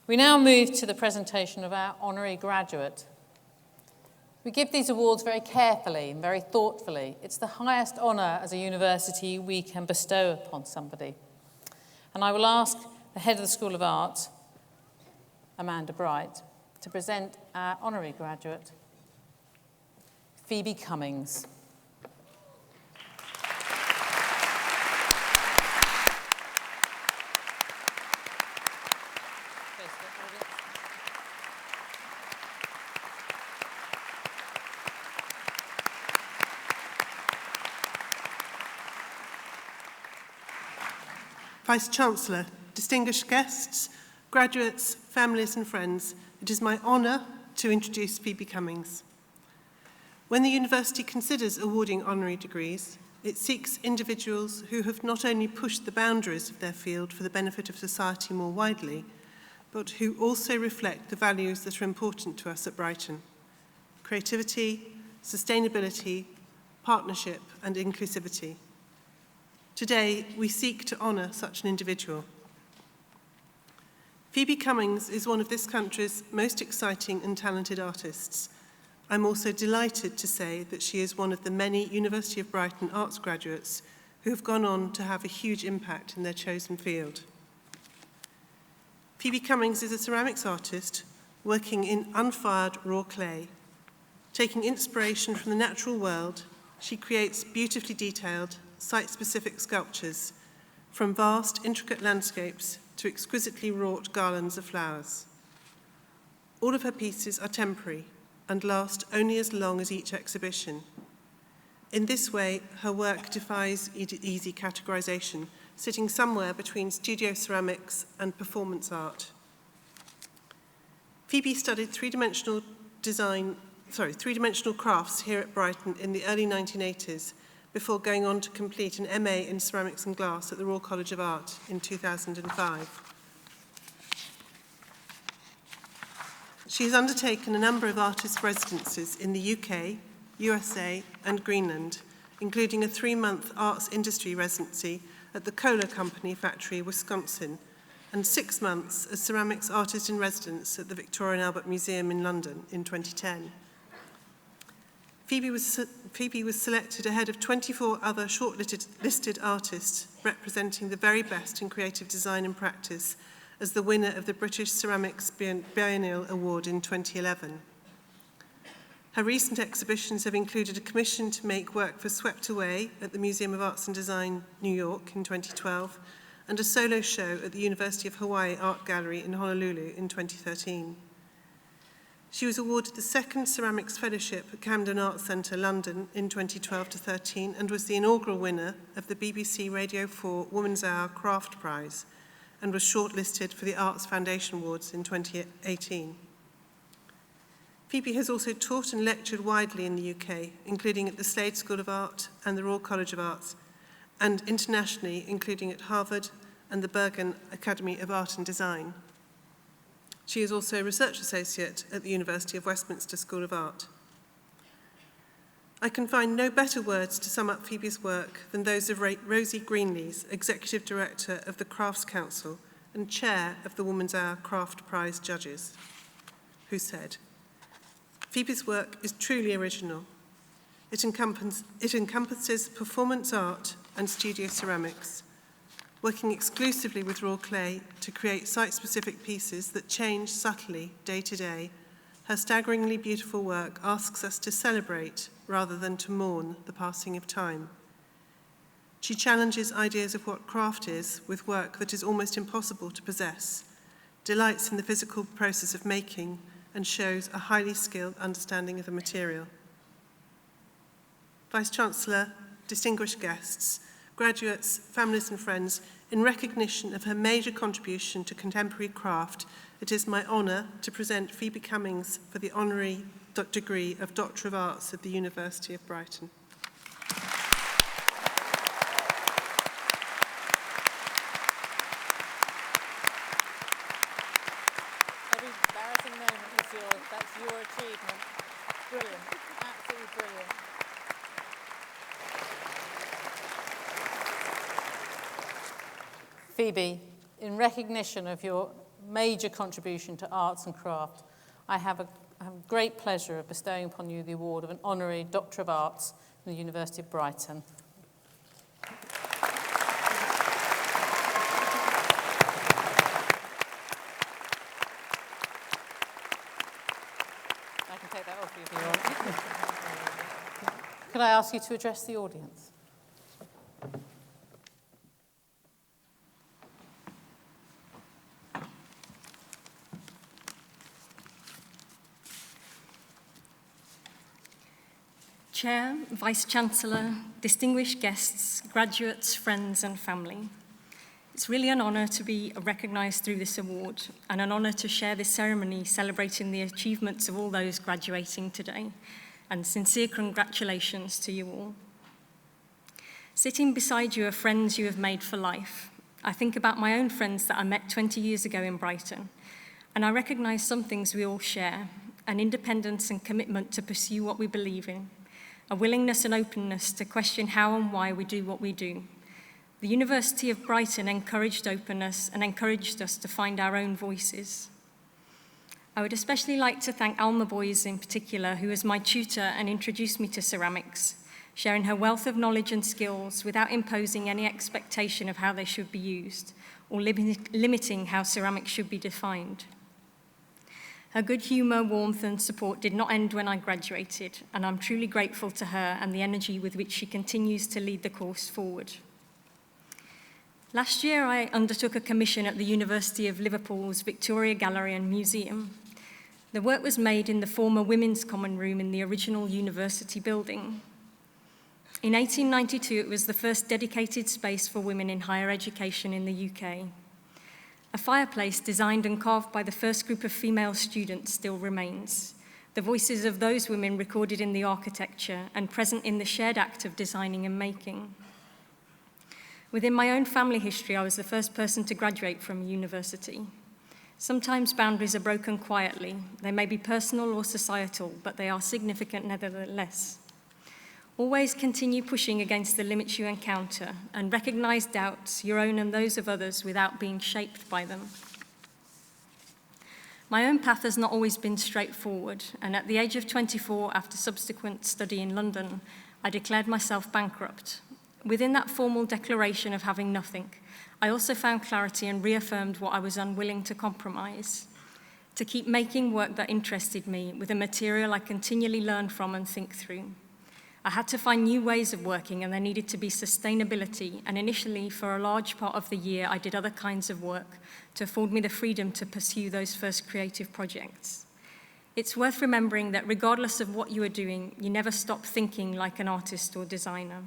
We now move to the presentation of our honorary graduate. We give these awards very carefully and very thoughtfully. It's the highest honour as a university we can bestow upon somebody. And I will ask the head of the School of Art, Amanda Bright, to present our honorary graduate, Phoebe Cummings. Vice-Chancellor, distinguished guests, graduates, families and friends, it is my honour to introduce Phoebe Cummings. When the university considers awarding honorary degrees, it seeks individuals who have not only pushed the boundaries of their field for the benefit of society more widely, but who also reflect the values that are important to us at Brighton: creativity, sustainability, partnership and inclusivity. Today, we seek to honour such an individual. Phoebe Cummings is one of this country's most exciting and talented artists. I'm also delighted to say that she is one of the many University of Brighton arts graduates who have gone on to have a huge impact in their chosen field. Phoebe Cummings is a ceramics artist working in unfired raw clay. Taking inspiration from the natural world, she creates beautifully detailed, site-specific sculptures, from vast, intricate landscapes to exquisitely wrought garlands of flowers. All of her pieces are temporary and last only as long as each exhibition. In this way, her work defies easy categorization, sitting somewhere between studio ceramics and performance art. Phoebe studied three-dimensional crafts here at Brighton in the early 1980s, before going on to complete an MA in Ceramics and Glass at the Royal College of Art in 2005. She has undertaken a number of artist residencies in the UK, USA and Greenland, including a 3-month arts industry residency at the Kohler Company factory, Wisconsin, and 6 months as ceramics artist in residence at the Victoria and Albert Museum in London in 2010. Phoebe was selected ahead of 24 other shortlisted artists representing the very best in creative design and practice as the winner of the British Ceramics Biennial Award in 2011. Her recent exhibitions have included a commission to make work for Swept Away at the Museum of Arts and Design, New York in 2012, and a solo show at the University of Hawaii Art Gallery in Honolulu in 2013. She was awarded the 2nd Ceramics Fellowship at Camden Arts Centre, London in 2012-13 and was the inaugural winner of the BBC Radio 4 Woman's Hour Craft Prize and was shortlisted for the Arts Foundation Awards in 2018. Phoebe has also taught and lectured widely in the UK, including at the Slade School of Art and the Royal College of Arts, and internationally, including at Harvard and the Bergen Academy of Art and Design. She is also a research associate at the University of Westminster School of Art. I can find no better words to sum up Phoebe's work than those of Rosie Greenlees, Executive Director of the Crafts Council and Chair of the Woman's Hour Craft Prize Judges, who said, "Phoebe's work is truly original. It encompasses performance art and studio ceramics, working exclusively with raw clay to create site-specific pieces that change subtly day to day. Her staggeringly beautiful work asks us to celebrate rather than to mourn the passing of time. She challenges ideas of what craft is with work that is almost impossible to possess, delights in the physical process of making, and shows a highly skilled understanding of the material." Vice-Chancellor, distinguished guests, graduates, families and friends, in recognition of her major contribution to contemporary craft, it is my honour to present Phoebe Cummings for the honorary degree of Doctor of Arts at the University of Brighton. Every embarrassing moment is yours. That's your achievement. Brilliant. Absolutely brilliant. Phoebe, in recognition of your major contribution to arts and craft, I have a great pleasure of bestowing upon you the award of an Honorary Doctor of Arts from the University of Brighton. I can take that off you if you want. Could I ask you to address the audience? Chair, Vice-Chancellor, distinguished guests, graduates, friends and family. It's really an honour to be recognised through this award and an honour to share this ceremony celebrating the achievements of all those graduating today, and sincere congratulations to you all. Sitting beside you are friends you have made for life. I think about my own friends that I met 20 years ago in Brighton, and I recognise some things we all share: an independence and commitment to pursue what we believe in, a willingness and openness to question how and why we do what we do. The University of Brighton encouraged openness and encouraged us to find our own voices. I would especially like to thank Alma Boys in particular, who was my tutor and introduced me to ceramics, sharing her wealth of knowledge and skills without imposing any expectation of how they should be used or limiting how ceramics should be defined. Her good humour, warmth and support did not end when I graduated, and I'm truly grateful to her and the energy with which she continues to lead the course forward. Last year, I undertook a commission at the University of Liverpool's Victoria Gallery and Museum. The work was made in the former Women's Common Room in the original university building. In 1892, it was the first dedicated space for women in higher education in the UK. A fireplace designed and carved by the first group of female students still remains. The voices of those women recorded in the architecture and present in the shared act of designing and making. Within my own family history, I was the first person to graduate from university. Sometimes boundaries are broken quietly. They may be personal or societal, but they are significant nevertheless. Always continue pushing against the limits you encounter and recognize doubts, your own and those of others, without being shaped by them. My own path has not always been straightforward, and at the age of 24, after subsequent study in London, I declared myself bankrupt. Within that formal declaration of having nothing, I also found clarity and reaffirmed what I was unwilling to compromise: to keep making work that interested me with a material I continually learn from and think through. I had to find new ways of working, and there needed to be sustainability, and initially, for a large part of the year, I did other kinds of work to afford me the freedom to pursue those first creative projects. It's worth remembering that regardless of what you are doing, you never stop thinking like an artist or designer.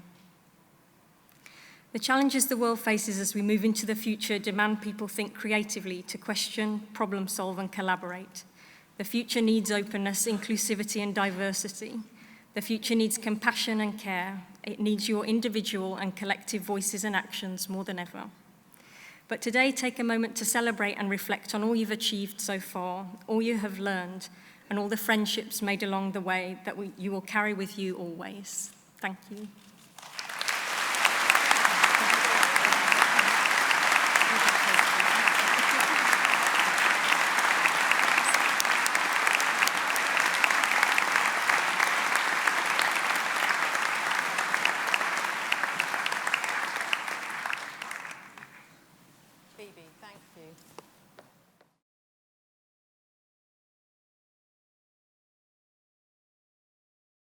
The challenges the world faces as we move into the future demand people think creatively, to question, problem solve, and collaborate. The future needs openness, inclusivity, and diversity. The future needs compassion and care. It needs your individual and collective voices and actions more than ever. But today, take a moment to celebrate and reflect on all you've achieved so far, all you have learned, and all the friendships made along the way that you will carry with you always. Thank you. Phoebe, thank you.